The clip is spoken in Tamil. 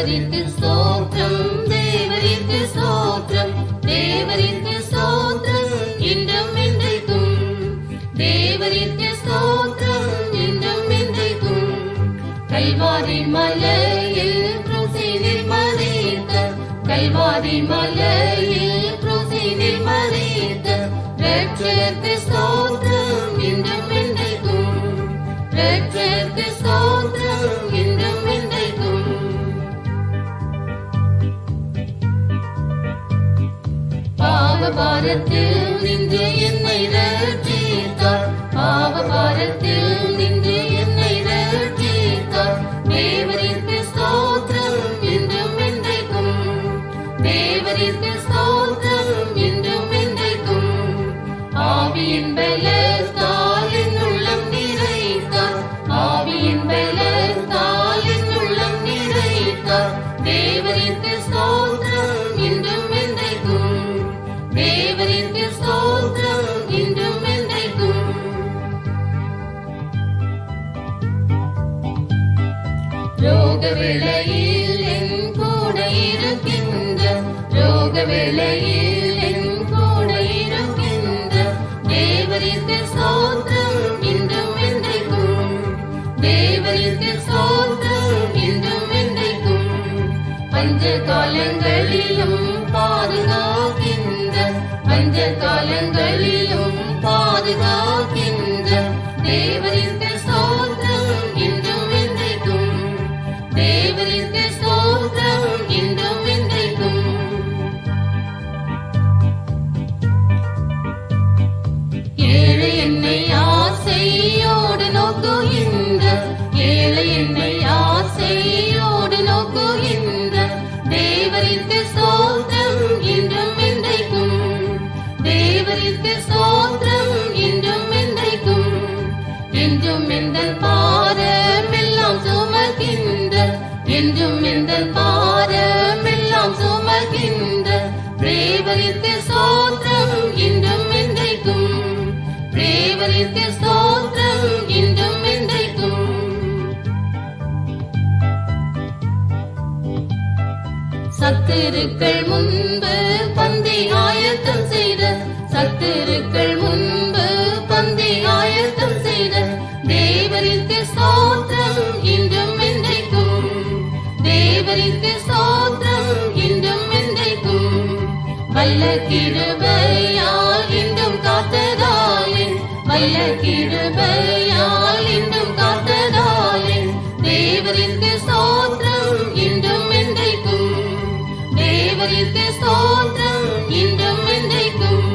தேவரிக்கு ஸ்தோத்திரம், தேவரிக்கு ஸ்தோத்திரம், தேவரிக்கு ஸ்தோத்திரம் இன்றும் என்றைக்கும். தேவரிக்கு ஸ்தோத்திரம் இன்றும் என்றைக்கும். கல்வாரி மலையில் கிறிஸ்துவினில் மரித்த, கல்வாரி மலையில் கிறிஸ்துவினில் மரித்த இரட்சகருக்கு ஸ்தோத்திரம் இன்றும் என்றைக்கும். இரட்சகருக்கு ஸ்தோத்திரம் இன்றும் என்றைக்கும். பாவபாரத்தில் நின்று என்னை ரட்சித்தார், பாவபாரத்தில் நின்று என்னை ரட்சித்தார். தேவரிக்கு ஸ்தோத்திரம் இன்றும் என்றைக்கும். தேவரிக்கு ஸ்தோத்திரம் இன்றும் என்றைக்கும். ஆவியின் பலத்தால் என் உள்ளம் நிறைத்தார், ஆவியின் பலத்தால் என் உள்ளம் நிறைத்தார். தேவரிக்கு ஸ்தோத்திரம் இன்றும் என்றைக்கும். தேவரிக்கு ஸ்தோத்திரம் இன்றும் என்றைக்கும். ரோக வேளையில் என் கூட இருக்கின்ற, ரோக வேளையில் என் கூட இருக்கின்ற தேவரிக்கு ஸ்தோத்திரம் இன்றும் என்றைக்கும். தேவரிக்கு ஸ்தோத்திரம் இன்றும் என்றைக்கும். பஞ்ச காலங்களிலும் பாதுகாக்கின்ற, பஞ்ச காலங்களிலும் பாதுகாக்கின்ற தேவரிக்கு ஸ்தோத்திரம் இன்றும் என்றைக்கும். தேவரிக்கு ஸ்தோத்திரம் இன்றும் என்றைக்கும். ஏழை என்னை ஆசையோடு நோக்குகின்ற, ஏழை என்னை ஆசையோடு நோக்குகின்ற தேவரிக்கு ஸ்தோத்திரம் இன்றும் என்றைக்கும். தேவரிக்கு ஸ்தோத்திரம் இன்றும் என்றைக்கும். என்றும் எந்தன் பாரமெல்லாம் சுமக்கின்ற, என்றும் எந்தன் பாரமெல்லாம் சுமக்கின்ற தேவரிக்கு ஸ்தோத்திரம் இன்றும் என்றைக்கும். தேவரிக்கு ஸ்தோத்திரம் இன்றும் என்றைக்கும். சத்துருக்கள் முன்பு பந்தி ஆயத்தம் செய்த, சத்துருக்கள் முன்பு பந்தி ஆயத்தம் செய்த தேவரிக்கு ஸ்தோத்திரம் இன்றும் என்றைக்கும். தேவரிக்கு ஸ்தோத்திரம் இன்றும் என்றைக்கும். வல்ல கிருபையால் இன்றும் காத்ததாலே, வல்ல கிருபையால் இன்றும் காத்ததாலே தேவரிக்கு ஸ்தோத்திரம் இன்றும் என்றைக்கும். தேவரிக்கு ஸ்தோத்திரம் இன்றும் என்றைக்கும்.